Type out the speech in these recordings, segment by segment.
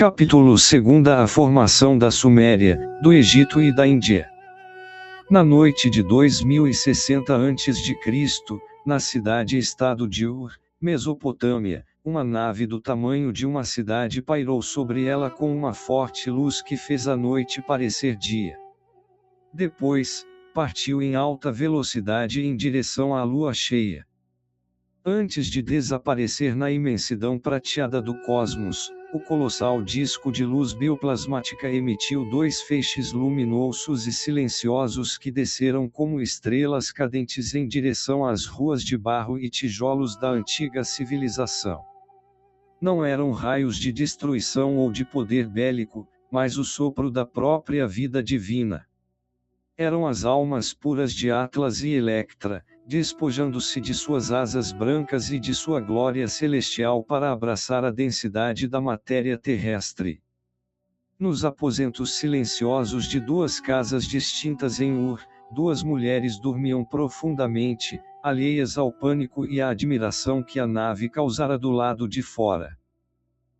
Capítulo 2. A formação da Suméria, do Egito e da Índia. Na noite de 2060 a.C., na cidade-estado de Ur, Mesopotâmia, uma nave do tamanho de uma cidade pairou sobre ela com uma forte luz que fez a noite parecer dia. Depois, partiu em alta velocidade em direção à lua cheia. Antes de desaparecer na imensidão prateada do cosmos, o colossal disco de luz bioplasmática emitiu dois feixes luminosos e silenciosos que desceram como estrelas cadentes em direção às ruas de barro e tijolos da antiga civilização. Não eram raios de destruição ou de poder bélico, mas o sopro da própria vida divina. Eram as almas puras de Atlas e Electra, despojando-se de suas asas brancas e de sua glória celestial para abraçar a densidade da matéria terrestre. Nos aposentos silenciosos de duas casas distintas em Ur, duas mulheres dormiam profundamente, alheias ao pânico e à admiração que a nave causara do lado de fora.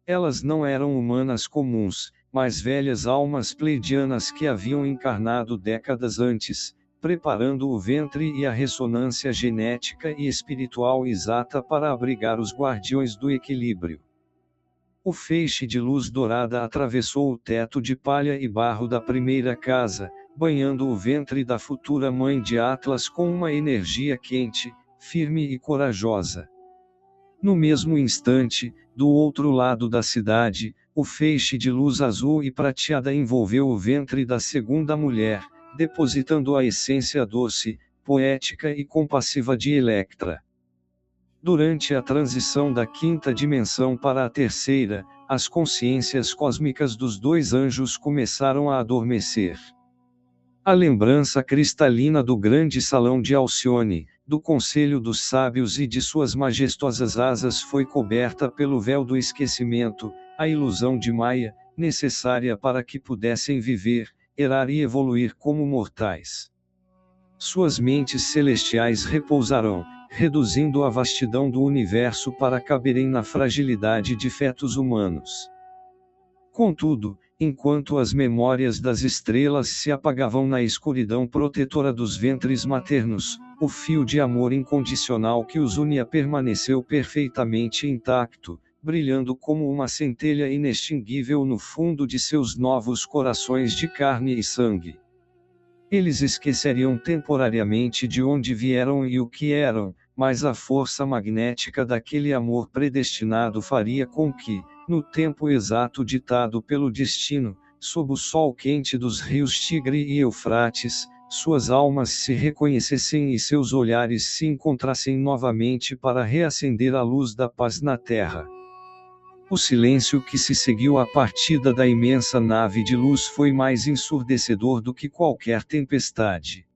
Elas não eram humanas comuns, mas velhas almas pleidianas que haviam encarnado décadas antes, preparando o ventre e a ressonância genética e espiritual exata para abrigar os guardiões do equilíbrio. O feixe de luz dourada atravessou o teto de palha e barro da primeira casa, banhando o ventre da futura mãe de Atlas com uma energia quente, firme e corajosa. No mesmo instante, do outro lado da cidade, o feixe de luz azul e prateada envolveu o ventre da segunda mulher, depositando a essência doce, poética e compassiva de Electra. Durante a transição da quinta dimensão para a terceira, as consciências cósmicas dos dois anjos começaram a adormecer. A lembrança cristalina do grande salão de Alcione, do conselho dos sábios e de suas majestosas asas foi coberta pelo véu do esquecimento, a ilusão de Maia, necessária para que pudessem viver, erar e evoluir como mortais. Suas mentes celestiais repousarão, reduzindo a vastidão do universo para caberem na fragilidade de fetos humanos. Contudo, enquanto as memórias das estrelas se apagavam na escuridão protetora dos ventres maternos, o fio de amor incondicional que os unia permaneceu perfeitamente intacto, brilhando como uma centelha inextinguível no fundo de seus novos corações de carne e sangue. Eles esqueceriam temporariamente de onde vieram e o que eram, mas a força magnética daquele amor predestinado faria com que, no tempo exato ditado pelo destino, sob o sol quente dos rios Tigre e Eufrates, suas almas se reconhecessem e seus olhares se encontrassem novamente para reacender a luz da paz na terra. O silêncio que se seguiu à partida da imensa nave de luz foi mais ensurdecedor do que qualquer tempestade.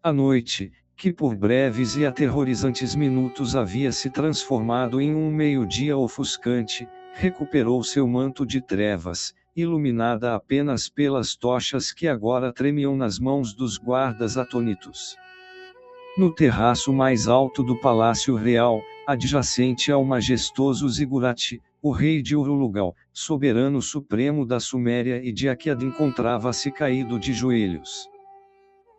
A noite, que por breves e aterrorizantes minutos havia se transformado em um meio-dia ofuscante, recuperou seu manto de trevas, iluminada apenas pelas tochas que agora tremiam nas mãos dos guardas atônitos. No terraço mais alto do Palácio Real, adjacente ao majestoso zigurate, o rei de Urulugal, soberano supremo da Suméria e de Aquead, encontrava-se caído de joelhos.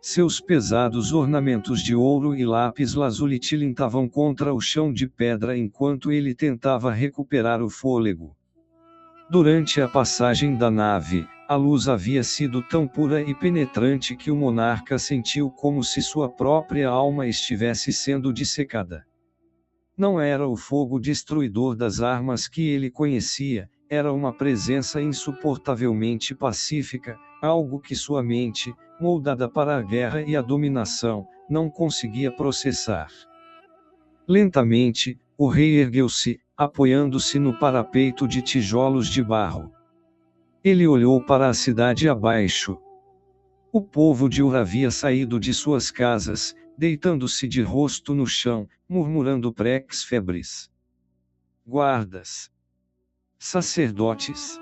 Seus pesados ornamentos de ouro e lápis lazuli tilintavam contra o chão de pedra enquanto ele tentava recuperar o fôlego. Durante a passagem da nave, a luz havia sido tão pura e penetrante que o monarca sentiu como se sua própria alma estivesse sendo dissecada. Não era o fogo destruidor das armas que ele conhecia, era uma presença insuportavelmente pacífica, algo que sua mente, moldada para a guerra e a dominação, não conseguia processar. Lentamente, o rei ergueu-se, apoiando-se no parapeito de tijolos de barro. Ele olhou para a cidade abaixo. O povo de Ur havia saído de suas casas, deitando-se de rosto no chão, murmurando preces febres. Guardas. Sacerdotes.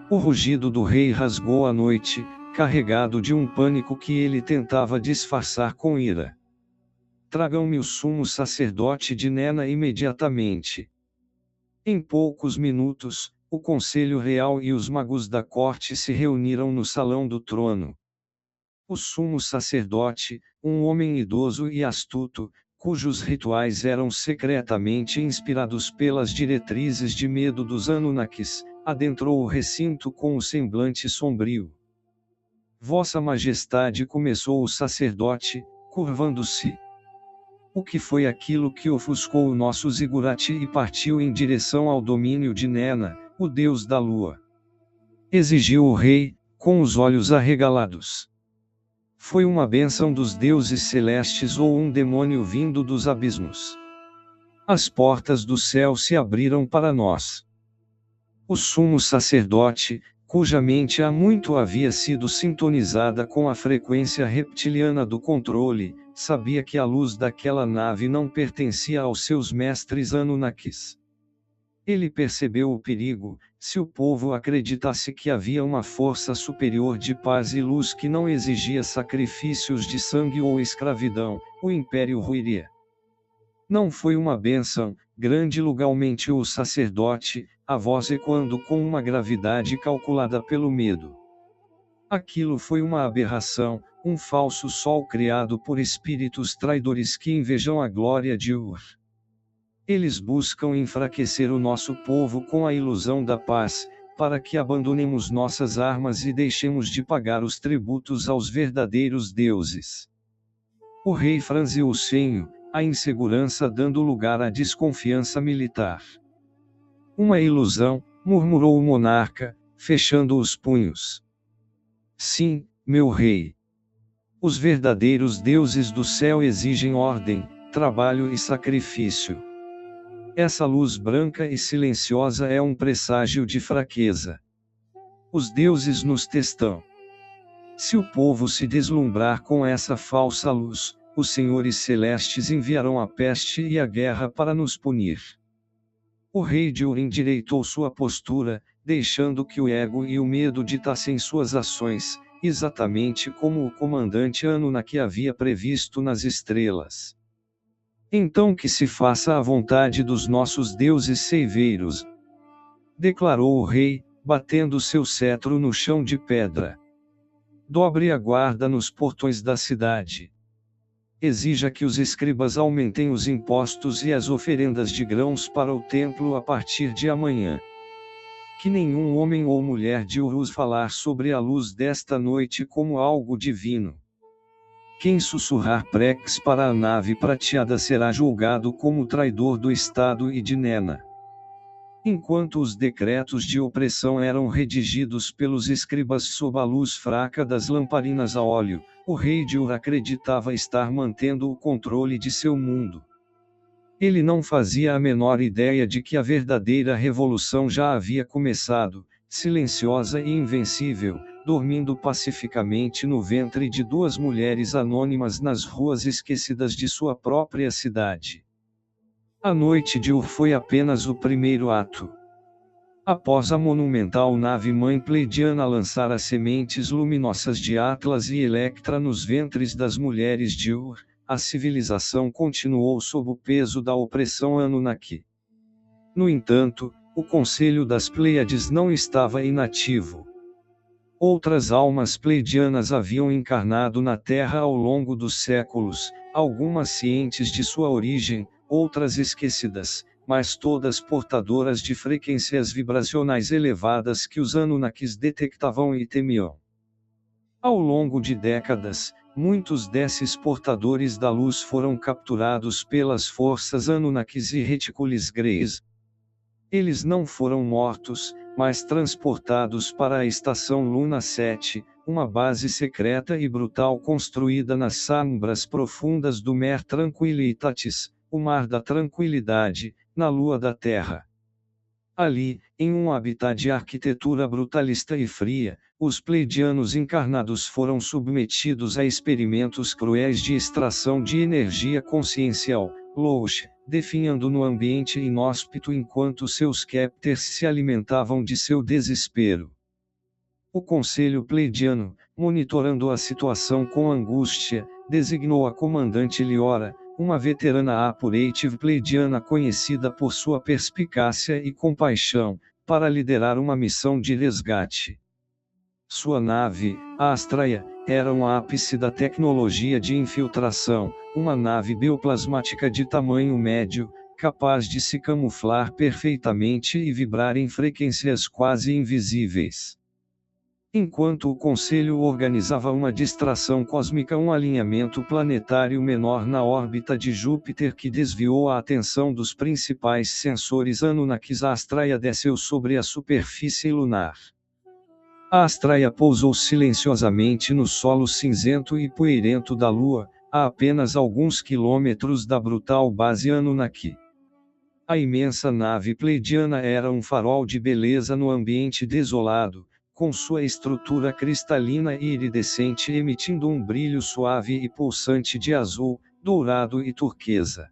O rugido do rei rasgou a noite, carregado de um pânico que ele tentava disfarçar com ira. Tragam-me o sumo sacerdote de Nena imediatamente. Em poucos minutos, o conselho real e os magos da corte se reuniram no salão do trono. O sumo sacerdote, um homem idoso e astuto, cujos rituais eram secretamente inspirados pelas diretrizes de medo dos Anunnakis, adentrou o recinto com o semblante sombrio. Vossa Majestade, começou o sacerdote, curvando-se. O que foi aquilo que ofuscou o nosso zigurate e partiu em direção ao domínio de Nena, o deus da lua? Exigiu o rei, com os olhos arregalados. Foi uma bênção dos deuses celestes ou um demônio vindo dos abismos? As portas do céu se abriram para nós. O sumo sacerdote, cuja mente há muito havia sido sintonizada com a frequência reptiliana do controle, sabia que a luz daquela nave não pertencia aos seus mestres Anunnakis. Ele percebeu o perigo: se o povo acreditasse que havia uma força superior de paz e luz que não exigia sacrifícios de sangue ou escravidão, o império ruiria. Não foi uma bênção, grandiloquentemente o sacerdote, a voz ecoando com uma gravidade calculada pelo medo. Aquilo foi uma aberração, um falso sol criado por espíritos traidores que invejam a glória de Ur. Eles buscam enfraquecer o nosso povo com a ilusão da paz, para que abandonemos nossas armas e deixemos de pagar os tributos aos verdadeiros deuses. O rei franziu o senho, a insegurança dando lugar à desconfiança militar. Uma ilusão, murmurou o monarca, fechando os punhos. Sim, meu rei. Os verdadeiros deuses do céu exigem ordem, trabalho e sacrifício. Essa luz branca e silenciosa é um presságio de fraqueza. Os deuses nos testam. Se o povo se deslumbrar com essa falsa luz, os senhores celestes enviarão a peste e a guerra para nos punir. O rei de Ur endireitou sua postura, deixando que o ego e o medo ditassem suas ações, exatamente como o comandante Anunnaki havia previsto nas estrelas. Então que se faça a vontade dos nossos deuses ceiveiros, declarou o rei, batendo seu cetro no chão de pedra. Dobre a guarda nos portões da cidade. Exija que os escribas aumentem os impostos e as oferendas de grãos para o templo a partir de amanhã. Que nenhum homem ou mulher de Urus falar sobre a luz desta noite como algo divino. Quem sussurrar preces para a nave prateada será julgado como traidor do Estado e de Nena. Enquanto os decretos de opressão eram redigidos pelos escribas sob a luz fraca das lamparinas a óleo, o rei de Ur acreditava estar mantendo o controle de seu mundo. Ele não fazia a menor ideia de que a verdadeira revolução já havia começado, silenciosa e invencível, dormindo pacificamente no ventre de duas mulheres anônimas nas ruas esquecidas de sua própria cidade. A noite de Ur foi apenas o primeiro ato. Após a monumental nave-mãe pleidiana lançar as sementes luminosas de Atlas e Electra nos ventres das mulheres de Ur, a civilização continuou sob o peso da opressão Anunnaki. No entanto, o Conselho das Pleiades não estava inativo. Outras almas pleidianas haviam encarnado na Terra ao longo dos séculos, algumas cientes de sua origem, outras esquecidas, mas todas portadoras de frequências vibracionais elevadas que os Anunnakis detectavam e temiam. Ao longo de décadas, muitos desses portadores da luz foram capturados pelas forças Anunnakis e Reticulis Greys. Eles não foram mortos, mas transportados para a Estação Luna 7, uma base secreta e brutal construída nas sombras profundas do Mer Tranquillitatis, o Mar da Tranquilidade, na Lua da Terra. Ali, em um habitat de arquitetura brutalista e fria, os pleidianos encarnados foram submetidos a experimentos cruéis de extração de energia consciencial, Louche, definhando no ambiente inóspito enquanto seus captors se alimentavam de seu desespero. O Conselho Pleidiano, monitorando a situação com angústia, designou a comandante Liora, uma veterana Apurative pleidiana conhecida por sua perspicácia e compaixão, para liderar uma missão de resgate. Sua nave, a Astraea, era um ápice da tecnologia de infiltração, uma nave bioplasmática de tamanho médio, capaz de se camuflar perfeitamente e vibrar em frequências quase invisíveis. Enquanto o Conselho organizava uma distração cósmica, um alinhamento planetário menor na órbita de Júpiter que desviou a atenção dos principais sensores Anunnakis, a Astraea desceu sobre a superfície lunar. A Astraea pousou silenciosamente no solo cinzento e poeirento da Lua, a apenas alguns quilômetros da brutal base Anunnaki. A imensa nave pleidiana era um farol de beleza no ambiente desolado, com sua estrutura cristalina e iridescente emitindo um brilho suave e pulsante de azul, dourado e turquesa.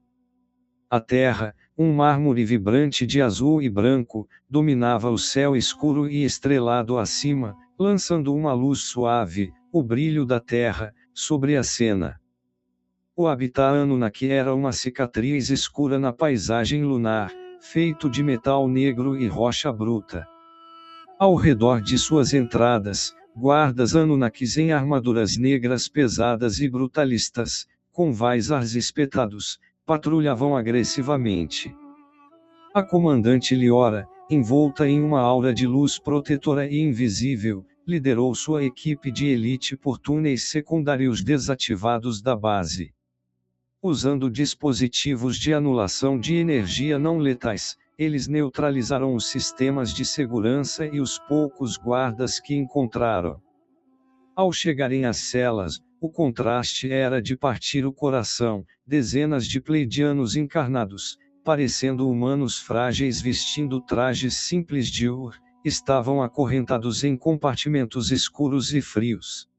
A Terra, um mármore vibrante de azul e branco, dominava o céu escuro e estrelado acima, lançando uma luz suave, o brilho da Terra, sobre a cena. O habitat Anunnaki era uma cicatriz escura na paisagem lunar, feito de metal negro e rocha bruta. Ao redor de suas entradas, guardas Anunnakis em armaduras negras pesadas e brutalistas, com vaisars espetados, patrulhavam agressivamente. A comandante Liora, envolta em uma aura de luz protetora e invisível, liderou sua equipe de elite por túneis secundários desativados da base. Usando dispositivos de anulação de energia não letais, eles neutralizaram os sistemas de segurança e os poucos guardas que encontraram. Ao chegarem às celas, o contraste era de partir o coração. Dezenas de pleidianos encarnados, parecendo humanos frágeis vestindo trajes simples de Ur, estavam acorrentados em compartimentos escuros e frios.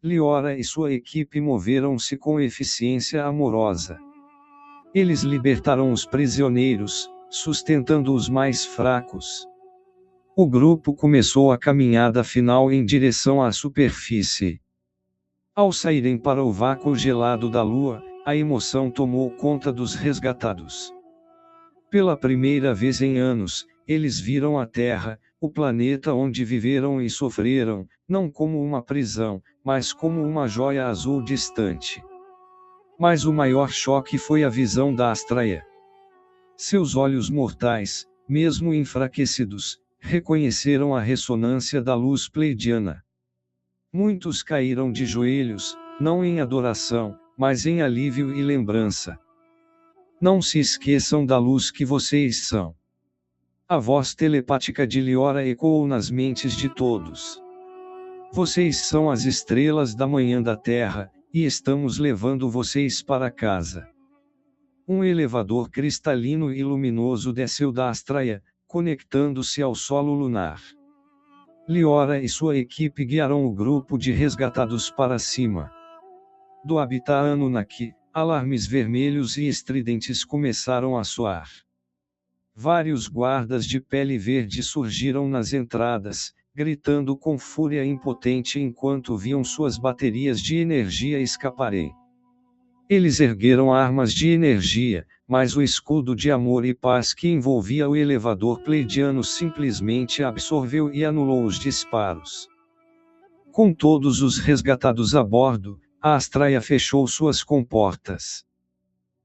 Liora e sua equipe moveram-se com eficiência amorosa. Eles libertaram os prisioneiros, sustentando os mais fracos. O grupo começou a caminhada final em direção à superfície. Ao saírem para o vácuo gelado da Lua, a emoção tomou conta dos resgatados. Pela primeira vez em anos, eles viram a Terra, o planeta onde viveram e sofreram, não como uma prisão, mas como uma joia azul distante. Mas o maior choque foi a visão da Astraea. Seus olhos mortais, mesmo enfraquecidos, reconheceram a ressonância da luz pleidiana. Muitos caíram de joelhos, não em adoração, mas em alívio e lembrança. Não se esqueçam da luz que vocês são. A voz telepática de Liora ecoou nas mentes de todos. Vocês são as estrelas da manhã da Terra, e estamos levando vocês para casa. Um elevador cristalino e luminoso desceu da Astraea, conectando-se ao solo lunar. Liora e sua equipe guiaram o grupo de resgatados para cima. Do habitat Anunnaki, alarmes vermelhos e estridentes começaram a soar. Vários guardas de pele verde surgiram nas entradas, gritando com fúria impotente enquanto viam suas baterias de energia escaparem. Eles ergueram armas de energia, mas o escudo de amor e paz que envolvia o elevador pleidiano simplesmente absorveu e anulou os disparos. Com todos os resgatados a bordo, a Astraea fechou suas comportas.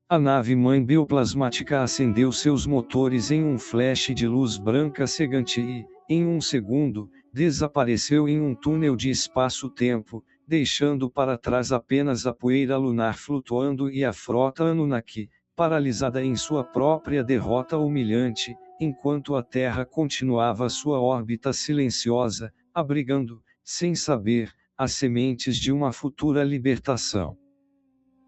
A nave-mãe bioplasmática acendeu seus motores em um flash de luz branca cegante e, em um segundo, desapareceu em um túnel de espaço-tempo, deixando para trás apenas a poeira lunar flutuando e a frota Anunnaki, paralisada em sua própria derrota humilhante, enquanto a Terra continuava sua órbita silenciosa, abrigando, sem saber, as sementes de uma futura libertação.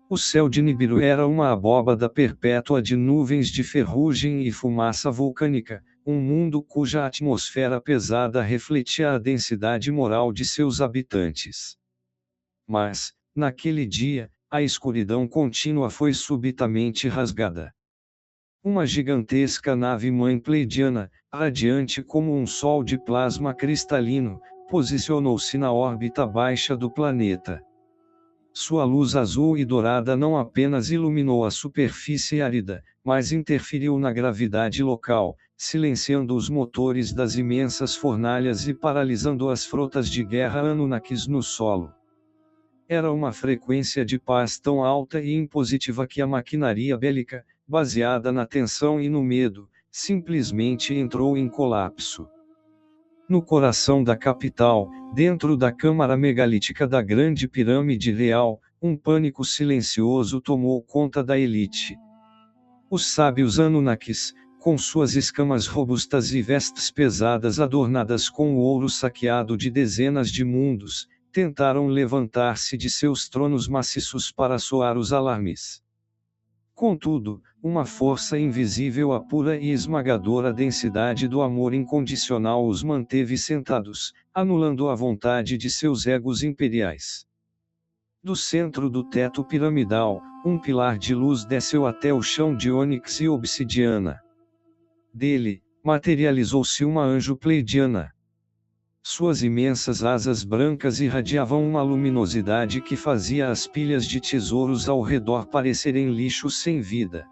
O céu de Nibiru era uma abóbada perpétua de nuvens de ferrugem e fumaça vulcânica, um mundo cuja atmosfera pesada refletia a densidade moral de seus habitantes. Mas, naquele dia, a escuridão contínua foi subitamente rasgada. Uma gigantesca nave-mãe pleidiana, radiante como um sol de plasma cristalino, posicionou-se na órbita baixa do planeta. Sua luz azul e dourada não apenas iluminou a superfície árida, mas interferiu na gravidade local, silenciando os motores das imensas fornalhas e paralisando as frotas de guerra Anunnakis no solo. Era uma frequência de paz tão alta e impositiva que a maquinaria bélica, baseada na tensão e no medo, simplesmente entrou em colapso. No coração da capital, dentro da câmara megalítica da Grande Pirâmide Real, um pânico silencioso tomou conta da elite. Os sábios Anunnakis, com suas escamas robustas e vestes pesadas adornadas com o ouro saqueado de dezenas de mundos, tentaram levantar-se de seus tronos maciços para soar os alarmes. Contudo, uma força invisível, a pura e esmagadora densidade do amor incondicional os manteve sentados, anulando a vontade de seus egos imperiais. Do centro do teto piramidal, um pilar de luz desceu até o chão de ônix e obsidiana. Dele, materializou-se uma anjo pleidiana. Suas imensas asas brancas irradiavam uma luminosidade que fazia as pilhas de tesouros ao redor parecerem lixos sem vida.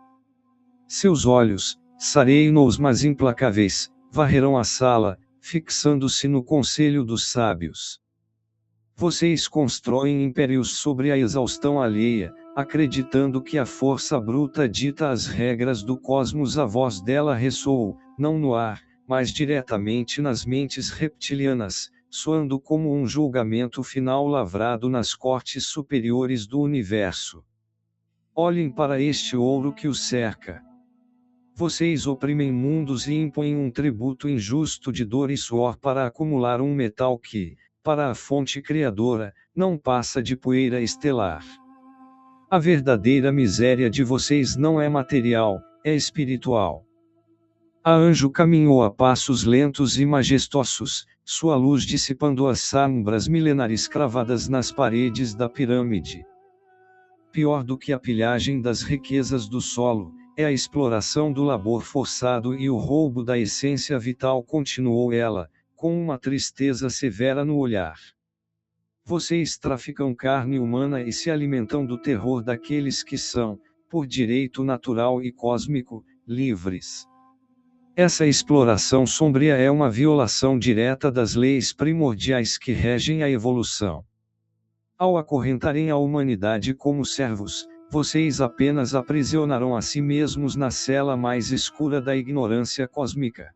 Seus olhos, serenos mas implacáveis, varreram a sala, fixando-se no conselho dos sábios. Vocês constroem impérios sobre a exaustão alheia, acreditando que a força bruta dita as regras do cosmos. A voz dela ressoou, não no ar, mas diretamente nas mentes reptilianas, soando como um julgamento final lavrado nas cortes superiores do universo. Olhem para este ouro que os cerca. Vocês oprimem mundos e impõem um tributo injusto de dor e suor para acumular um metal que, para a fonte criadora, não passa de poeira estelar. A verdadeira miséria de vocês não é material, é espiritual. A anjo caminhou a passos lentos e majestosos, sua luz dissipando as sombras milenares cravadas nas paredes da pirâmide. Pior do que a pilhagem das riquezas do solo, é a exploração do labor forçado e o roubo da essência vital, continuou ela, com uma tristeza severa no olhar. Vocês traficam carne humana e se alimentam do terror daqueles que são, por direito natural e cósmico, livres. Essa exploração sombria é uma violação direta das leis primordiais que regem a evolução. Ao acorrentarem a humanidade como servos, vocês apenas aprisionarão a si mesmos na cela mais escura da ignorância cósmica.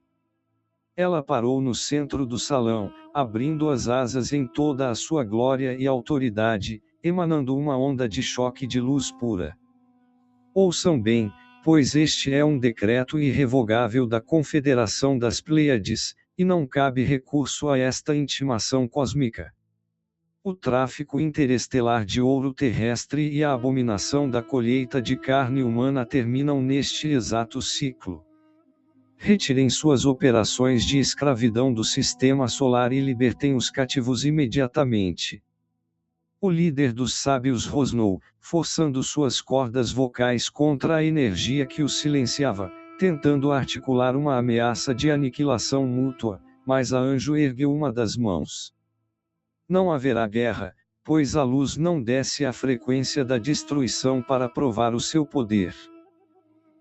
Ela parou no centro do salão, abrindo as asas em toda a sua glória e autoridade, emanando uma onda de choque de luz pura. Ouçam bem, pois este é um decreto irrevogável da Confederação das Pleiades, e não cabe recurso a esta intimação cósmica. O tráfico interestelar de ouro terrestre e a abominação da colheita de carne humana terminam neste exato ciclo. Retirem suas operações de escravidão do sistema solar e libertem os cativos imediatamente. O líder dos sábios rosnou, forçando suas cordas vocais contra a energia que os silenciava, tentando articular uma ameaça de aniquilação mútua, mas a anjo ergueu uma das mãos. Não haverá guerra, pois a luz não desce à frequência da destruição para provar o seu poder.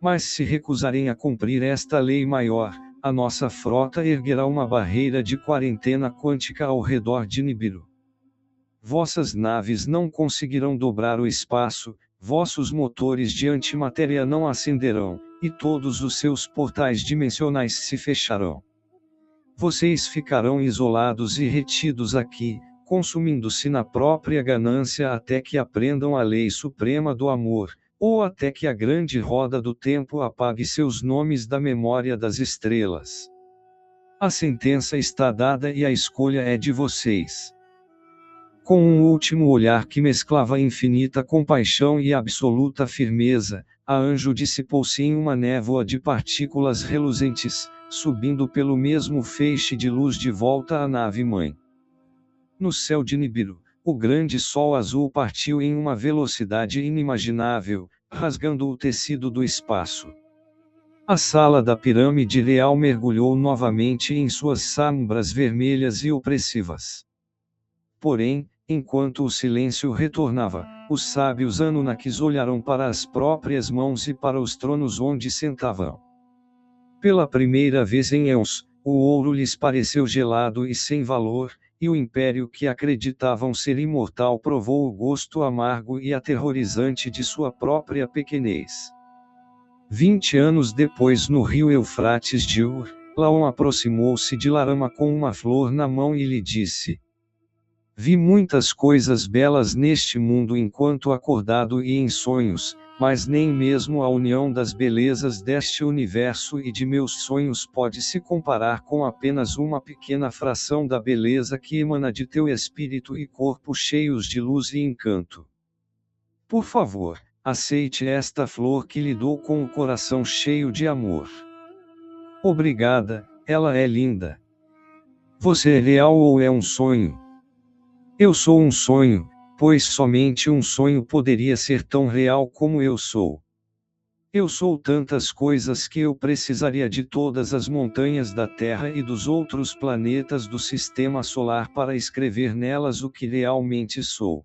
Mas se recusarem a cumprir esta lei maior, a nossa frota erguerá uma barreira de quarentena quântica ao redor de Nibiru. Vossas naves não conseguirão dobrar o espaço, vossos motores de antimatéria não acenderão, e todos os seus portais dimensionais se fecharão. Vocês ficarão isolados e retidos aqui, consumindo-se na própria ganância até que aprendam a lei suprema do amor, ou até que a grande roda do tempo apague seus nomes da memória das estrelas. A sentença está dada e a escolha é de vocês. Com um último olhar que mesclava infinita compaixão e absoluta firmeza, a anjo dissipou-se em uma névoa de partículas reluzentes, subindo pelo mesmo feixe de luz de volta à nave-mãe. No céu de Nibiru, o grande sol azul partiu em uma velocidade inimaginável, rasgando o tecido do espaço. A sala da pirâmide real mergulhou novamente em suas sombras vermelhas e opressivas. Porém, enquanto o silêncio retornava, os sábios Anunnakis olharam para as próprias mãos e para os tronos onde sentavam. Pela primeira vez em éons, o ouro lhes pareceu gelado e sem valor, e o império que acreditavam ser imortal provou o gosto amargo e aterrorizante de sua própria pequenez. 20 anos depois, no rio Eufrates de Ur, Laon aproximou-se de Larama com uma flor na mão e lhe disse: Vi muitas coisas belas neste mundo enquanto acordado e em sonhos, mas nem mesmo a união das belezas deste universo e de meus sonhos pode se comparar com apenas uma pequena fração da beleza que emana de teu espírito e corpo cheios de luz e encanto. Por favor, aceite esta flor que lhe dou com o coração cheio de amor. Obrigada, ela é linda. Você é real ou é um sonho? Eu sou um sonho, pois somente um sonho poderia ser tão real como eu sou. Eu sou tantas coisas que eu precisaria de todas as montanhas da Terra e dos outros planetas do Sistema Solar para escrever nelas o que realmente sou.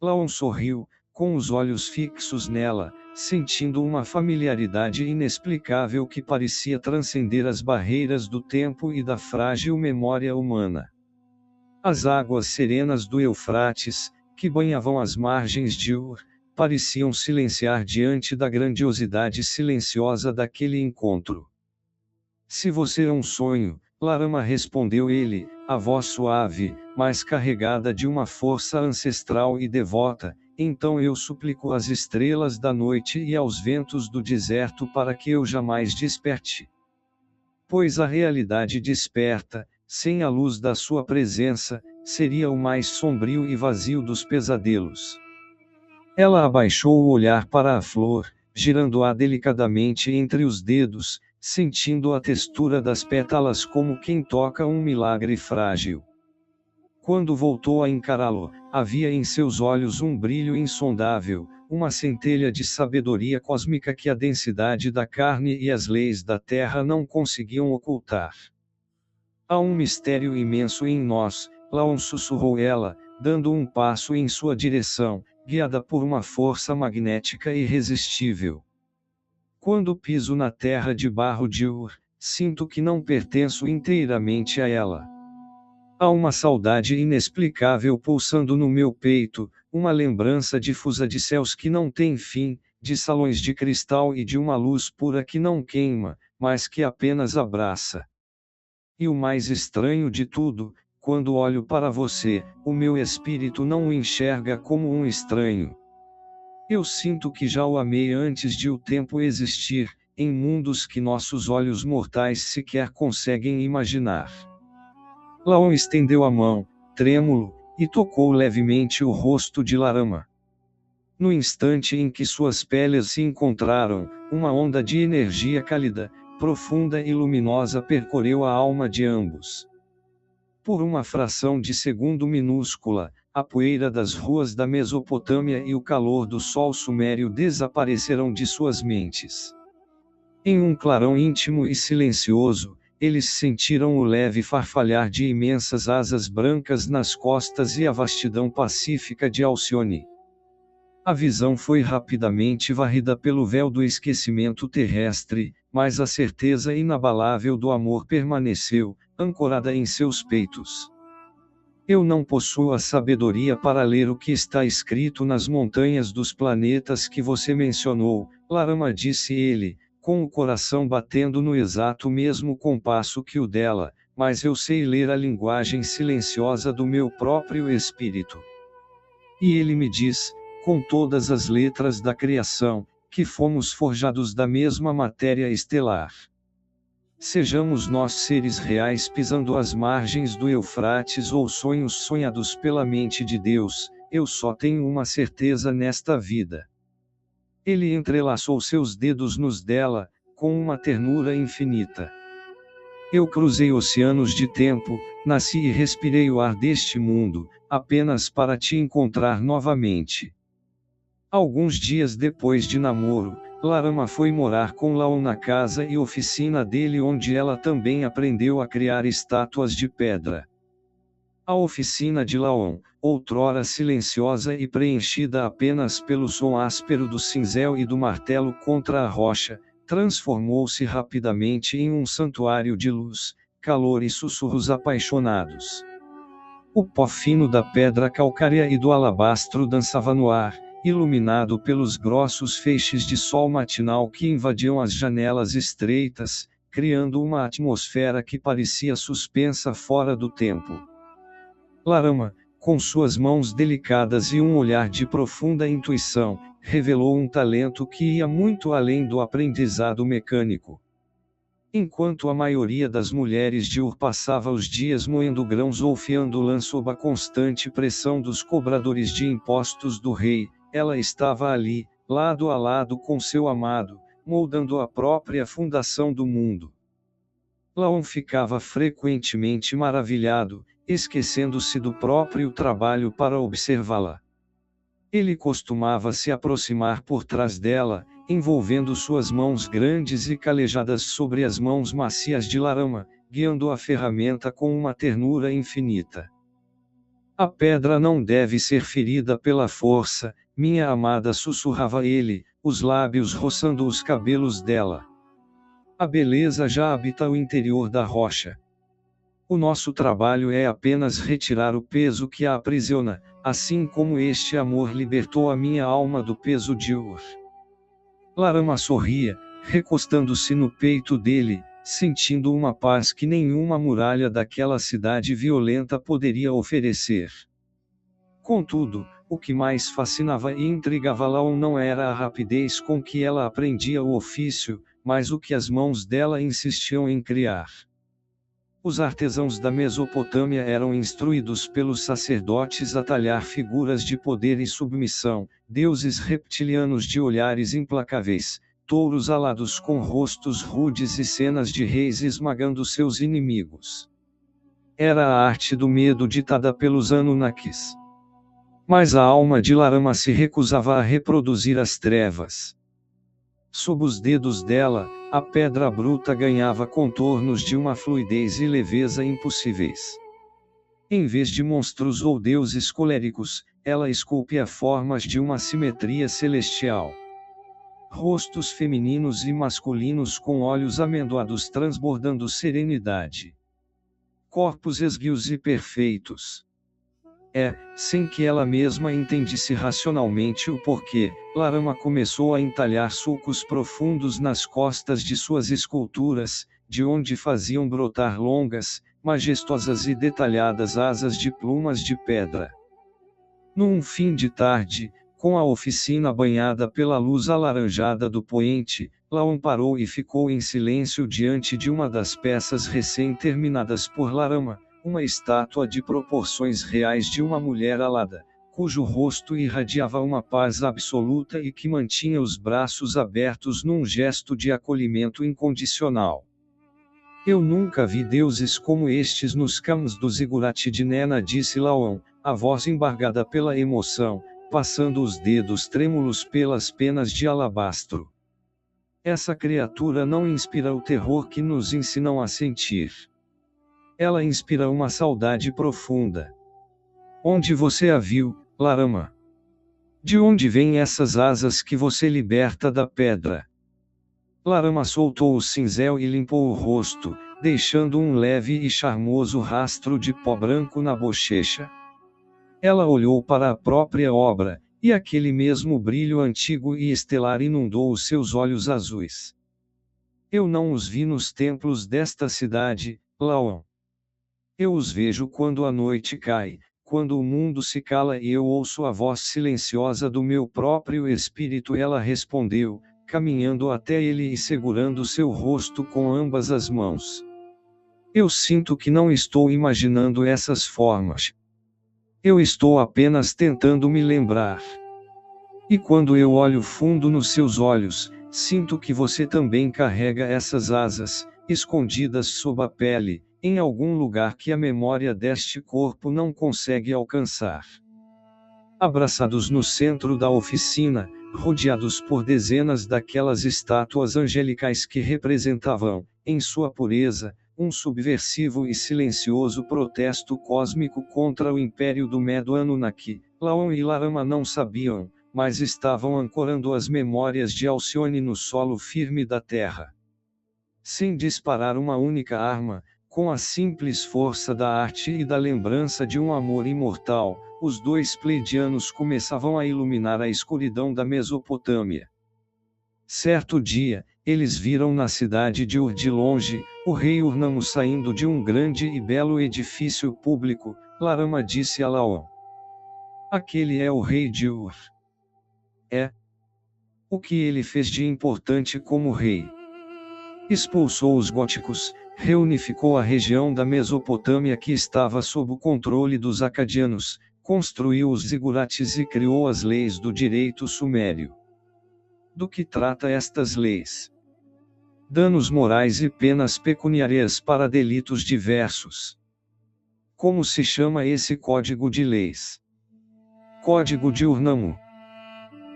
Laon sorriu, com os olhos fixos nela, sentindo uma familiaridade inexplicável que parecia transcender as barreiras do tempo e da frágil memória humana. As águas serenas do Eufrates, que banhavam as margens de Ur, pareciam silenciar diante da grandiosidade silenciosa daquele encontro. Se você é um sonho, Larama, respondeu ele, a voz suave, mas carregada de uma força ancestral e devota, então eu suplico às estrelas da noite e aos ventos do deserto para que eu jamais desperte. Pois a realidade desperta, sem a luz da sua presença, seria o mais sombrio e vazio dos pesadelos. Ela abaixou o olhar para a flor, girando-a delicadamente entre os dedos, sentindo a textura das pétalas como quem toca um milagre frágil. Quando voltou a encará-lo, havia em seus olhos um brilho insondável, uma centelha de sabedoria cósmica que a densidade da carne e as leis da terra não conseguiam ocultar. Há um mistério imenso em nós, Laon, sussurrou ela, dando um passo em sua direção, guiada por uma força magnética irresistível. Quando piso na terra de barro de Ur, sinto que não pertenço inteiramente a ela. Há uma saudade inexplicável pulsando no meu peito, uma lembrança difusa de céus que não têm fim, de salões de cristal e de uma luz pura que não queima, mas que apenas abraça. E o mais estranho de tudo, quando olho para você, o meu espírito não o enxerga como um estranho. Eu sinto que já o amei antes de o tempo existir, em mundos que nossos olhos mortais sequer conseguem imaginar. Laon estendeu a mão, trêmulo, e tocou levemente o rosto de Larama. No instante em que suas peles se encontraram, uma onda de energia cálida, profunda e luminosa percorreu a alma de ambos. Por uma fração de segundo minúscula, a poeira das ruas da Mesopotâmia e o calor do sol sumério desapareceram de suas mentes. Em um clarão íntimo e silencioso, eles sentiram o leve farfalhar de imensas asas brancas nas costas e a vastidão pacífica de Alcione. A visão foi rapidamente varrida pelo véu do esquecimento terrestre, mas a certeza inabalável do amor permaneceu, ancorada em seus peitos. Eu não possuo a sabedoria para ler o que está escrito nas montanhas dos planetas que você mencionou, Larama, disse ele, com o coração batendo no exato mesmo compasso que o dela, mas eu sei ler a linguagem silenciosa do meu próprio espírito. E ele me diz, com todas as letras da criação, que fomos forjados da mesma matéria estelar. Sejamos nós seres reais pisando as margens do Eufrates ou sonhos sonhados pela mente de Deus, eu só tenho uma certeza nesta vida. Ele entrelaçou seus dedos nos dela, com uma ternura infinita. Eu cruzei oceanos de tempo, nasci e respirei o ar deste mundo, apenas para te encontrar novamente. Alguns dias depois de namoro, Larama foi morar com Laon na casa e oficina dele, onde ela também aprendeu a criar estátuas de pedra. A oficina de Laon, outrora silenciosa e preenchida apenas pelo som áspero do cinzel e do martelo contra a rocha, transformou-se rapidamente em um santuário de luz, calor e sussurros apaixonados. O pó fino da pedra calcárea e do alabastro dançava no ar, iluminado pelos grossos feixes de sol matinal que invadiam as janelas estreitas, criando uma atmosfera que parecia suspensa fora do tempo. Larama, com suas mãos delicadas e um olhar de profunda intuição, revelou um talento que ia muito além do aprendizado mecânico. Enquanto a maioria das mulheres de Ur passava os dias moendo grãos ou fiando lã sob a constante pressão dos cobradores de impostos do rei, ela estava ali, lado a lado com seu amado, moldando a própria fundação do mundo. Laon ficava frequentemente maravilhado, esquecendo-se do próprio trabalho para observá-la. Ele costumava se aproximar por trás dela, envolvendo suas mãos grandes e calejadas sobre as mãos macias de Larama, guiando a ferramenta com uma ternura infinita. A pedra não deve ser ferida pela força, minha amada, sussurrava ele, os lábios roçando os cabelos dela. A beleza já habita o interior da rocha. O nosso trabalho é apenas retirar o peso que a aprisiona, assim como este amor libertou a minha alma do peso de Ur. Larama sorria, recostando-se no peito dele, sentindo uma paz que nenhuma muralha daquela cidade violenta poderia oferecer. Contudo, o que mais fascinava e intrigava Laon não era a rapidez com que ela aprendia o ofício, mas o que as mãos dela insistiam em criar. Os artesãos da Mesopotâmia eram instruídos pelos sacerdotes a talhar figuras de poder e submissão, deuses reptilianos de olhares implacáveis, touros alados com rostos rudes e cenas de reis esmagando seus inimigos. Era a arte do medo ditada pelos Anunnakis. Mas a alma de Larama se recusava a reproduzir as trevas. Sob os dedos dela, a pedra bruta ganhava contornos de uma fluidez e leveza impossíveis. Em vez de monstros ou deuses coléricos, ela esculpia formas de uma simetria celestial. Rostos femininos e masculinos com olhos amendoados transbordando serenidade. Corpos esguios e perfeitos. Sem que ela mesma entendisse racionalmente o porquê, Larama começou a entalhar sulcos profundos nas costas de suas esculturas, de onde faziam brotar longas, majestosas e detalhadas asas de plumas de pedra. Num fim de tarde, com a oficina banhada pela luz alaranjada do poente, Laon parou e ficou em silêncio diante de uma das peças recém-terminadas por Larama. Uma estátua de proporções reais de uma mulher alada, cujo rosto irradiava uma paz absoluta e que mantinha os braços abertos num gesto de acolhimento incondicional. Eu nunca vi deuses como estes nos campos do Zigurate de Nena, disse Laon, a voz embargada pela emoção, passando os dedos trêmulos pelas penas de alabastro. Essa criatura não inspira o terror que nos ensinam a sentir. Ela inspira uma saudade profunda. Onde você a viu, Larama? De onde vêm essas asas que você liberta da pedra? Larama soltou o cinzel e limpou o rosto, deixando um leve e charmoso rastro de pó branco na bochecha. Ela olhou para a própria obra, e aquele mesmo brilho antigo e estelar inundou os seus olhos azuis. Eu não os vi nos templos desta cidade, Laon. Eu os vejo quando a noite cai, quando o mundo se cala e eu ouço a voz silenciosa do meu próprio espírito. Ela respondeu, caminhando até ele e segurando seu rosto com ambas as mãos. Eu sinto que não estou imaginando essas formas. Eu estou apenas tentando me lembrar. E quando eu olho fundo nos seus olhos, sinto que você também carrega essas asas, escondidas sob a pele, em algum lugar que a memória deste corpo não consegue alcançar. Abraçados no centro da oficina, rodeados por dezenas daquelas estátuas angelicais que representavam, em sua pureza, um subversivo e silencioso protesto cósmico contra o império do Medo Anunnaki, Laon e Larama não sabiam, mas estavam ancorando as memórias de Alcione no solo firme da terra. Sem disparar uma única arma, com a simples força da arte e da lembrança de um amor imortal, os dois pleidianos começavam a iluminar a escuridão da Mesopotâmia. Certo dia, eles viram na cidade de Ur de longe, o rei Urnamo saindo de um grande e belo edifício público. Larama disse a Laon: aquele é o rei de Ur. É. O que ele fez de importante como rei? Expulsou os góticos, reunificou a região da Mesopotâmia que estava sob o controle dos acadianos, construiu os zigurates e criou as leis do direito sumério. Do que trata estas leis? Danos morais e penas pecuniárias para delitos diversos. Como se chama esse código de leis? Código de Urnamo.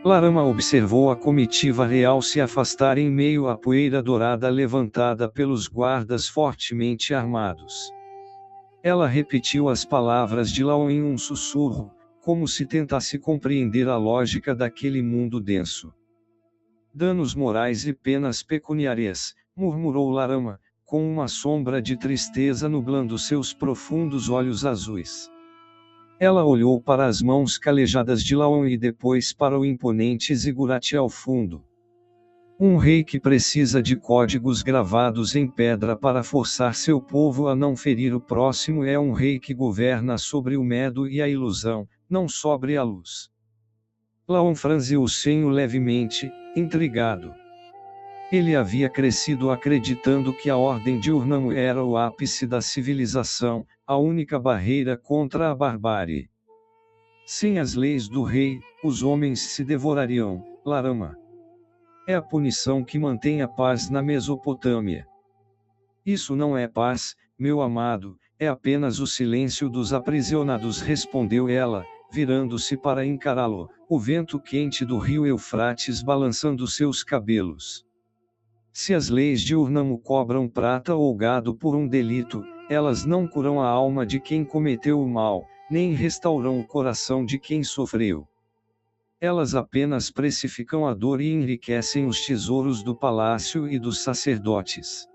Larama observou a comitiva real se afastar em meio à poeira dourada levantada pelos guardas fortemente armados. Ela repetiu as palavras de Laon em um sussurro, como se tentasse compreender a lógica daquele mundo denso. Danos morais e penas pecuniárias, murmurou Larama, com uma sombra de tristeza nublando seus profundos olhos azuis. Ela olhou para as mãos calejadas de Laon e depois para o imponente zigurate ao fundo. Um rei que precisa de códigos gravados em pedra para forçar seu povo a não ferir o próximo é um rei que governa sobre o medo e a ilusão, não sobre a luz. Laon franziu o senho levemente, intrigado. Ele havia crescido acreditando que a Ordem de Urnamo era o ápice da civilização, a única barreira contra a barbárie. Sem as leis do rei, os homens se devorariam. Larama. É a punição que mantém a paz na Mesopotâmia. Isso não é paz, meu amado, é apenas o silêncio dos aprisionados, respondeu ela, virando-se para encará-lo, o vento quente do rio Eufrates balançando seus cabelos. Se as leis de Urnamo cobram prata ou gado por um delito, elas não curam a alma de quem cometeu o mal, nem restauram o coração de quem sofreu. Elas apenas precificam a dor e enriquecem os tesouros do palácio e dos sacerdotes.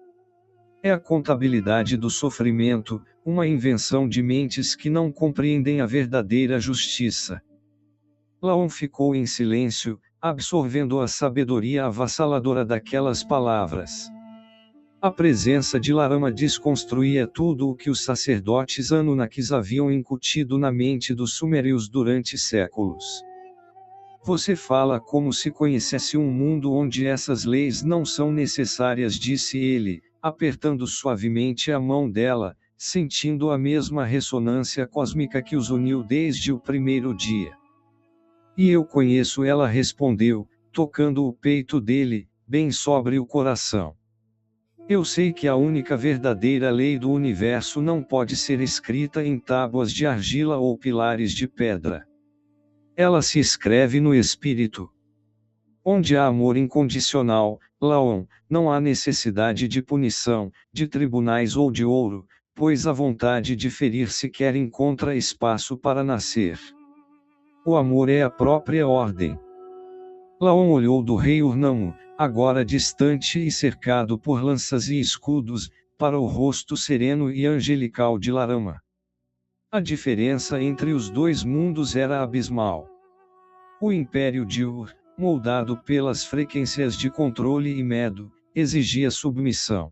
É a contabilidade do sofrimento, uma invenção de mentes que não compreendem a verdadeira justiça. Laon ficou em silêncio, absorvendo a sabedoria avassaladora daquelas palavras. A presença de Larama desconstruía tudo o que os sacerdotes Anunnakis haviam incutido na mente dos sumérios durante séculos. Você fala como se conhecesse um mundo onde essas leis não são necessárias, disse ele, apertando suavemente a mão dela, sentindo a mesma ressonância cósmica que os uniu desde o primeiro dia. E eu conheço, ela respondeu, tocando o peito dele, bem sobre o coração. Eu sei que a única verdadeira lei do universo não pode ser escrita em tábuas de argila ou pilares de pedra. Ela se escreve no espírito. Onde há amor incondicional, Laon, não há necessidade de punição, de tribunais ou de ouro, pois a vontade de ferir sequer encontra espaço para nascer. O amor é a própria ordem. Laon olhou do rei Urnamo, agora distante e cercado por lanças e escudos, para o rosto sereno e angelical de Larama. A diferença entre os dois mundos era abismal. O Império de Ur, moldado pelas frequências de controle e medo, exigia submissão.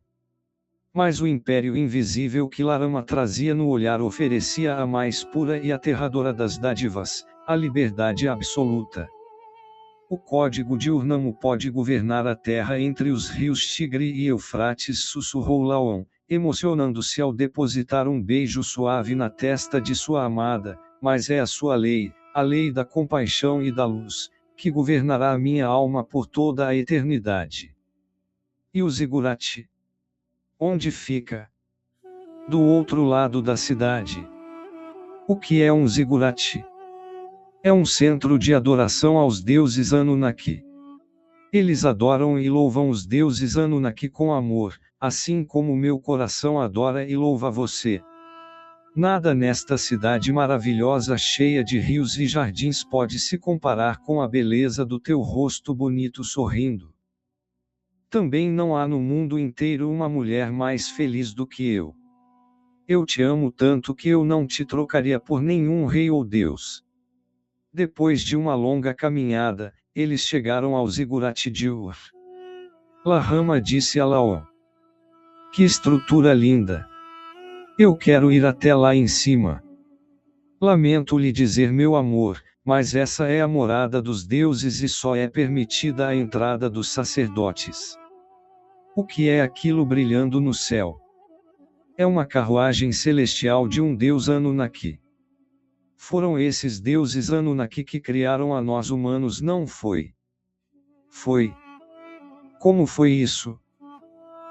Mas o Império invisível que Larama trazia no olhar oferecia a mais pura e aterradora das dádivas, a liberdade absoluta. O código de Urnamo pode governar a terra entre os rios Tigre e Eufrates, sussurrou Laon, emocionando-se ao depositar um beijo suave na testa de sua amada, mas é a sua lei, a lei da compaixão e da luz, que governará a minha alma por toda a eternidade. E o zigurate? Onde fica? Do outro lado da cidade. O que é um zigurate? É um centro de adoração aos deuses Anunnaki. Eles adoram e louvam os deuses Anunnaki com amor, assim como meu coração adora e louva você. Nada nesta cidade maravilhosa cheia de rios e jardins pode se comparar com a beleza do teu rosto bonito sorrindo. Também não há no mundo inteiro uma mulher mais feliz do que eu. Eu te amo tanto que eu não te trocaria por nenhum rei ou deus. Depois de uma longa caminhada, eles chegaram ao zigurate de Ur. Lahama disse a Laon: que estrutura linda! Eu quero ir até lá em cima. Lamento lhe dizer, meu amor, mas essa é a morada dos deuses e só é permitida a entrada dos sacerdotes. O que é aquilo brilhando no céu? É uma carruagem celestial de um deus Anunnaki. Foram esses deuses Anunnaki que criaram a nós humanos, não foi? Foi. Como foi isso?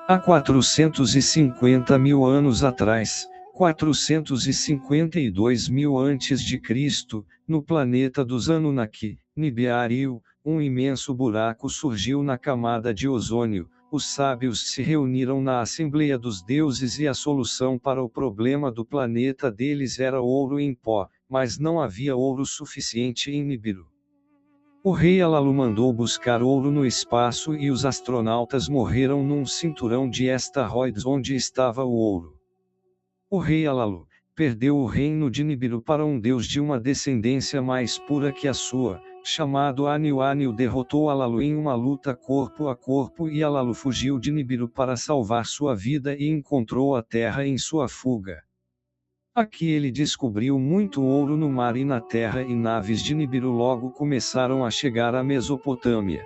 Há 450 mil anos atrás, 452 mil antes de Cristo, no planeta dos Anunnaki, Nibiru, um imenso buraco surgiu na camada de ozônio. Os sábios se reuniram na Assembleia dos Deuses e a solução para o problema do planeta deles era ouro em pó, mas não havia ouro suficiente em Nibiru. O rei Alalu mandou buscar ouro no espaço e os astronautas morreram num cinturão de asteroides onde estava o ouro. O rei Alalu perdeu o reino de Nibiru para um deus de uma descendência mais pura que a sua, chamado Aniu. Aniu derrotou Alalu em uma luta corpo a corpo e Alalu fugiu de Nibiru para salvar sua vida e encontrou a terra em sua fuga. Aqui ele descobriu muito ouro no mar e na terra e naves de Nibiru logo começaram a chegar à Mesopotâmia.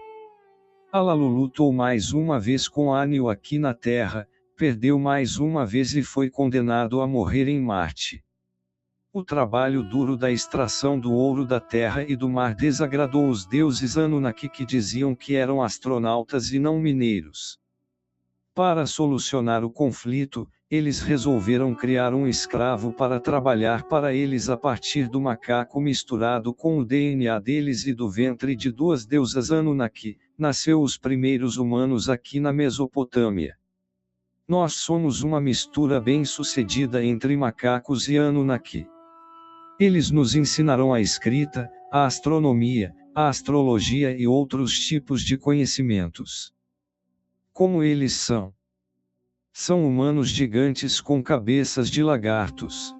Alalu lutou mais uma vez com Aniu aqui na terra, perdeu mais uma vez e foi condenado a morrer em Marte. O trabalho duro da extração do ouro da terra e do mar desagradou os deuses Anunnaki que diziam que eram astronautas e não mineiros. Para solucionar o conflito, eles resolveram criar um escravo para trabalhar para eles a partir do macaco misturado com o DNA deles e do ventre de duas deusas Anunnaki. Nasceu os primeiros humanos aqui na Mesopotâmia. Nós somos uma mistura bem-sucedida entre macacos e Anunnaki. Eles nos ensinaram a escrita, a astronomia, a astrologia e outros tipos de conhecimentos. Como eles são? São humanos gigantes com cabeças de lagartos.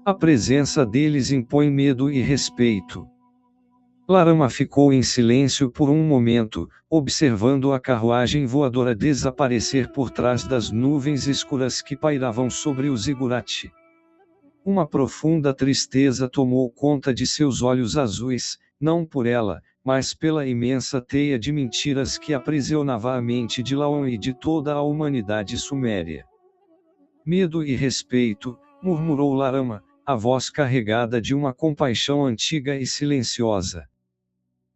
A presença deles impõe medo e respeito. Larama ficou em silêncio por um momento, observando a carruagem voadora desaparecer por trás das nuvens escuras que pairavam sobre o zigurate. Uma profunda tristeza tomou conta de seus olhos azuis, não por ela, mas pela imensa teia de mentiras que aprisionava a mente de Laon e de toda a humanidade suméria. Medo e respeito, murmurou Larama, a voz carregada de uma compaixão antiga e silenciosa.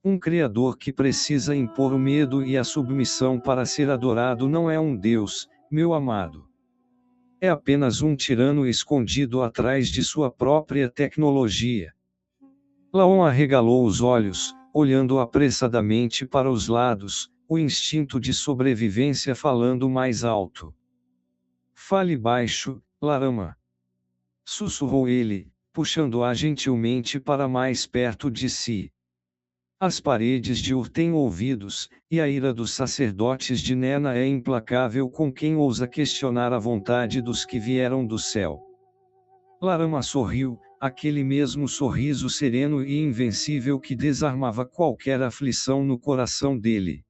Um criador que precisa impor o medo e a submissão para ser adorado não é um deus, meu amado. É apenas um tirano escondido atrás de sua própria tecnologia. Laon arregalou os olhos, olhando apressadamente para os lados, o instinto de sobrevivência falando mais alto. Fale baixo, Larama. Sussurrou ele, puxando-a gentilmente para mais perto de si. As paredes de Ur têm ouvidos, e a ira dos sacerdotes de Nena é implacável com quem ousa questionar a vontade dos que vieram do céu. Larama sorriu, aquele mesmo sorriso sereno e invencível que desarmava qualquer aflição no coração dele.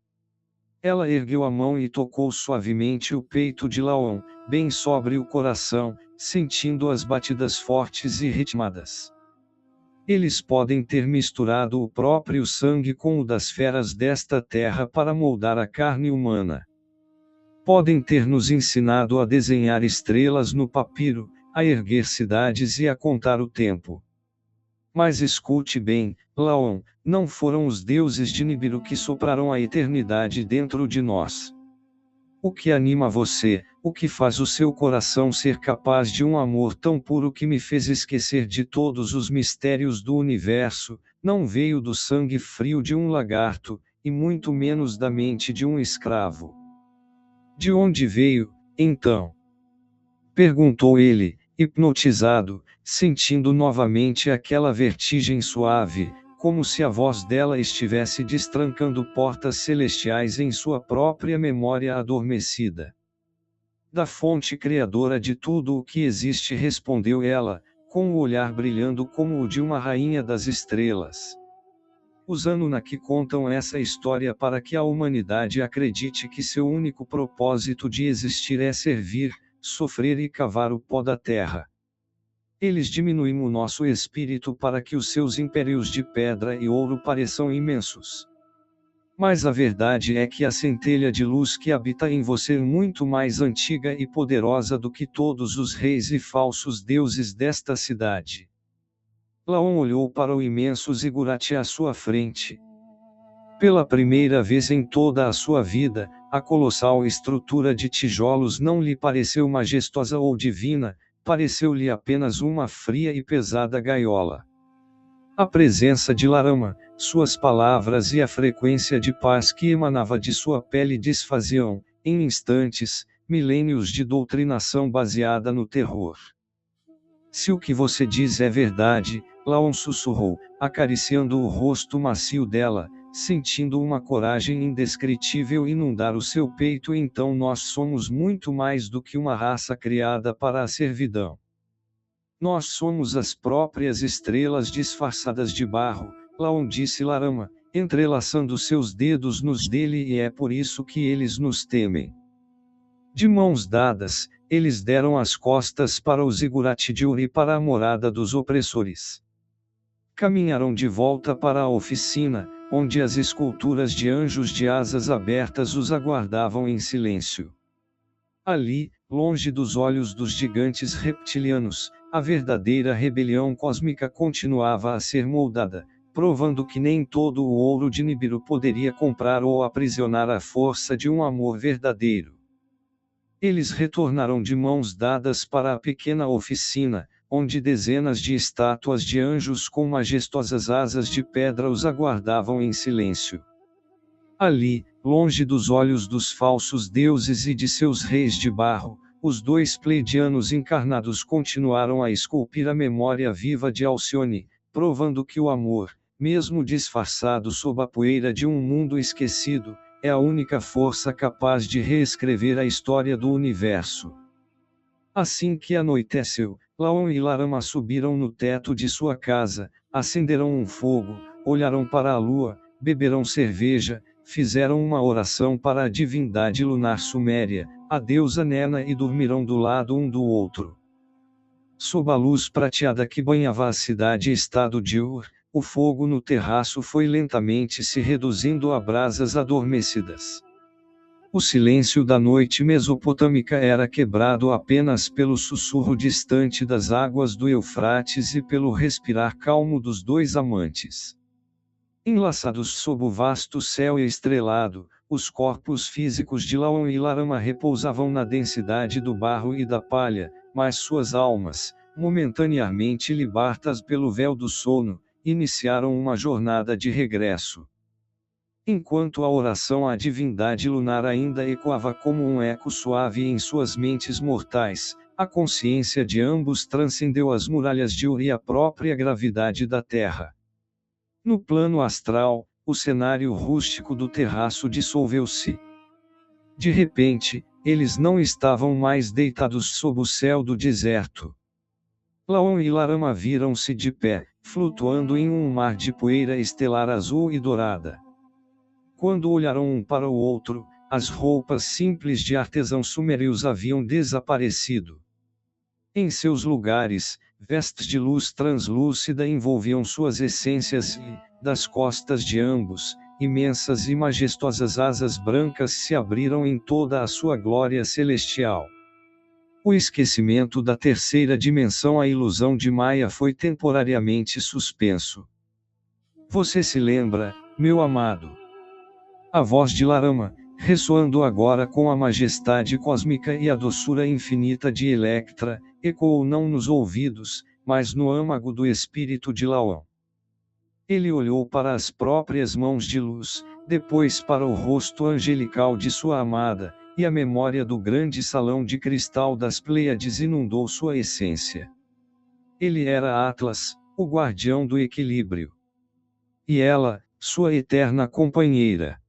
Ela ergueu a mão e tocou suavemente o peito de Laon, bem sobre o coração, sentindo as batidas fortes e ritmadas. Eles podem ter misturado o próprio sangue com o das feras desta terra para moldar a carne humana. Podem ter nos ensinado a desenhar estrelas no papiro, a erguer cidades e a contar o tempo. Mas escute bem, Laon, não foram os deuses de Nibiru que sopraram a eternidade dentro de nós. O que anima você, o que faz o seu coração ser capaz de um amor tão puro que me fez esquecer de todos os mistérios do universo, não veio do sangue frio de um lagarto, e muito menos da mente de um escravo. De onde veio, então? Perguntou ele, hipnotizado, sentindo novamente aquela vertigem suave, como se a voz dela estivesse destrancando portas celestiais em sua própria memória adormecida. Da fonte criadora de tudo o que existe, respondeu ela, com o olhar brilhando como o de uma rainha das estrelas. Os Anunnaki contam essa história para que a humanidade acredite que seu único propósito de existir é servir, sofrer e cavar o pó da terra. Eles diminuem o nosso espírito para que os seus impérios de pedra e ouro pareçam imensos. Mas a verdade é que a centelha de luz que habita em você é muito mais antiga e poderosa do que todos os reis e falsos deuses desta cidade. Laon olhou para o imenso zigurate à sua frente. Pela primeira vez em toda a sua vida, a colossal estrutura de tijolos não lhe pareceu majestosa ou divina, pareceu-lhe apenas uma fria e pesada gaiola. A presença de Larama, suas palavras e a frequência de paz que emanava de sua pele desfaziam, em instantes, milênios de doutrinação baseada no terror. Se o que você diz é verdade, Laon sussurrou, acariciando o rosto macio dela, sentindo uma coragem indescritível inundar o seu peito. Então nós somos muito mais do que uma raça criada para a servidão. Nós somos as próprias estrelas disfarçadas de barro, Laon disse Larama, entrelaçando seus dedos nos dele, e é por isso que eles nos temem. De mãos dadas, eles deram as costas para o zigurate de Uri, para a morada dos opressores. Caminharam de volta para a oficina, onde as esculturas de anjos de asas abertas os aguardavam em silêncio. Ali, longe dos olhos dos gigantes reptilianos, a verdadeira rebelião cósmica continuava a ser moldada, provando que nem todo o ouro de Nibiru poderia comprar ou aprisionar a força de um amor verdadeiro. Eles retornaram de mãos dadas para a pequena oficina, onde dezenas de estátuas de anjos com majestosas asas de pedra os aguardavam em silêncio. Ali, longe dos olhos dos falsos deuses e de seus reis de barro, os dois pleidianos encarnados continuaram a esculpir a memória viva de Alcione, provando que o amor, mesmo disfarçado sob a poeira de um mundo esquecido, é a única força capaz de reescrever a história do universo. Assim que anoiteceu, Laon e Larama subiram no teto de sua casa, acenderam um fogo, olharam para a lua, beberam cerveja, fizeram uma oração para a divindade lunar suméria, a deusa Nena, e dormiram do lado um do outro. Sob a luz prateada que banhava a cidade-estado de Ur, o fogo no terraço foi lentamente se reduzindo a brasas adormecidas. O silêncio da noite mesopotâmica era quebrado apenas pelo sussurro distante das águas do Eufrates e pelo respirar calmo dos dois amantes. Enlaçados sob o vasto céu estrelado, os corpos físicos de Laon e Larama repousavam na densidade do barro e da palha, mas suas almas, momentaneamente libertas pelo véu do sono, iniciaram uma jornada de regresso. Enquanto a oração à divindade lunar ainda ecoava como um eco suave em suas mentes mortais, a consciência de ambos transcendeu as muralhas de Ur e a própria gravidade da Terra. No plano astral, o cenário rústico do terraço dissolveu-se. De repente, eles não estavam mais deitados sob o céu do deserto. Laon e Larama viram-se de pé, flutuando em um mar de poeira estelar azul e dourada. Quando olharam um para o outro, as roupas simples de artesãos sumérios haviam desaparecido. Em seus lugares, vestes de luz translúcida envolviam suas essências e, das costas de ambos, imensas e majestosas asas brancas se abriram em toda a sua glória celestial. O esquecimento da terceira dimensão, a ilusão de Maia, foi temporariamente suspenso. Você se lembra, meu amado? A voz de Larama, ressoando agora com a majestade cósmica e a doçura infinita de Electra, ecoou não nos ouvidos, mas no âmago do espírito de Laon. Ele olhou para as próprias mãos de luz, depois para o rosto angelical de sua amada, e a memória do grande salão de cristal das Pleiades inundou sua essência. Ele era Atlas, o guardião do equilíbrio. E ela, sua eterna companheira.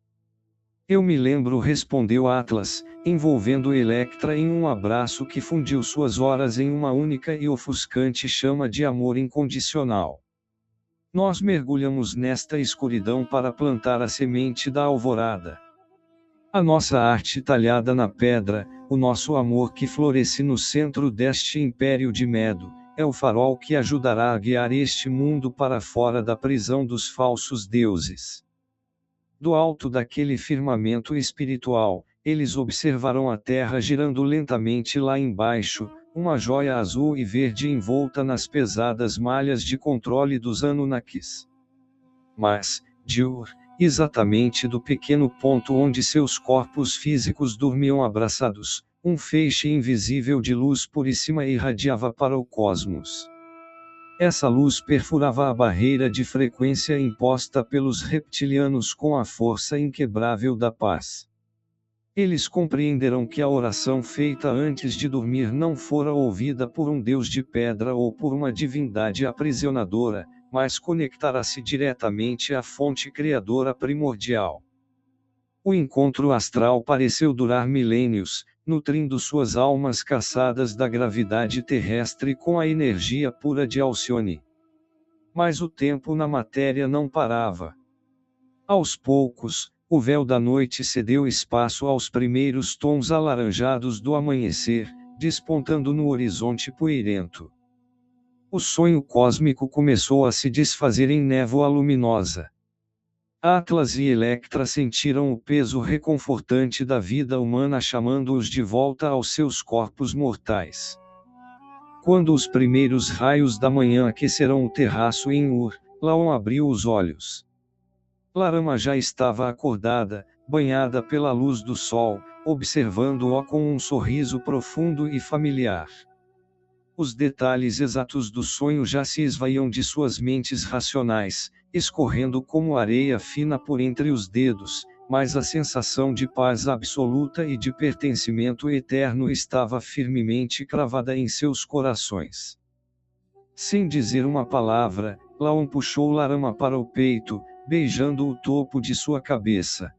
Eu me lembro, respondeu Atlas, envolvendo Electra em um abraço que fundiu suas horas em uma única e ofuscante chama de amor incondicional. Nós mergulhamos nesta escuridão para plantar a semente da alvorada. A nossa arte talhada na pedra, o nosso amor que floresce no centro deste império de medo, é o farol que ajudará a guiar este mundo para fora da prisão dos falsos deuses. Do alto daquele firmamento espiritual, eles observarão a Terra girando lentamente lá embaixo, uma joia azul e verde envolta nas pesadas malhas de controle dos Anunnakis. Mas, de Ur, exatamente do pequeno ponto onde seus corpos físicos dormiam abraçados, um feixe invisível de luz puríssima irradiava para o cosmos. Essa luz perfurava a barreira de frequência imposta pelos reptilianos com a força inquebrável da paz. Eles compreenderam que a oração feita antes de dormir não fora ouvida por um deus de pedra ou por uma divindade aprisionadora, mas conectará-se diretamente à fonte criadora primordial. O encontro astral pareceu durar milênios, nutrindo suas almas cansadas da gravidade terrestre com a energia pura de Alcione. Mas o tempo na matéria não parava. Aos poucos, o véu da noite cedeu espaço aos primeiros tons alaranjados do amanhecer, despontando no horizonte poeirento. O sonho cósmico começou a se desfazer em névoa luminosa. Atlas e Electra sentiram o peso reconfortante da vida humana chamando-os de volta aos seus corpos mortais. Quando os primeiros raios da manhã aquecerão o terraço em Ur, Laon abriu os olhos. Larama já estava acordada, banhada pela luz do sol, observando-o com um sorriso profundo e familiar. Os detalhes exatos do sonho já se esvaíam de suas mentes racionais, escorrendo como areia fina por entre os dedos, mas a sensação de paz absoluta e de pertencimento eterno estava firmemente cravada em seus corações. Sem dizer uma palavra, Laon puxou Larama para o peito, beijando o topo de sua cabeça.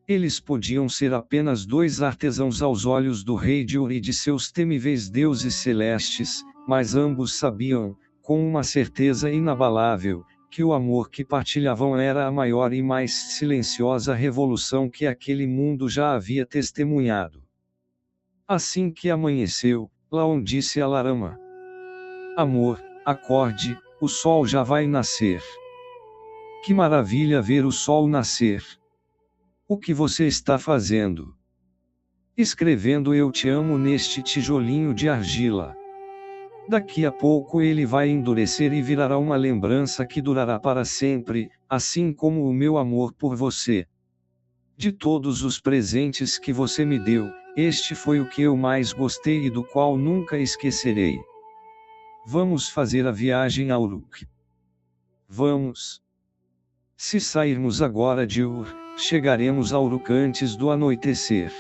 Eles podiam ser apenas dois artesãos aos olhos do rei de Ur e de seus temíveis deuses celestes, mas ambos sabiam, com uma certeza inabalável, que o amor que partilhavam era a maior e mais silenciosa revolução que aquele mundo já havia testemunhado. Assim que amanheceu, Laon disse a Larama: Amor, acorde, o sol já vai nascer. Que maravilha ver o sol nascer! O que você está fazendo? Escrevendo Eu te amo neste tijolinho de argila. Daqui a pouco ele vai endurecer e virará uma lembrança que durará para sempre, assim como o meu amor por você. De todos os presentes que você me deu, este foi o que eu mais gostei e do qual nunca esquecerei. Vamos fazer a viagem a Uruk. Vamos. Se sairmos agora de Ur, chegaremos a Uruk antes do anoitecer.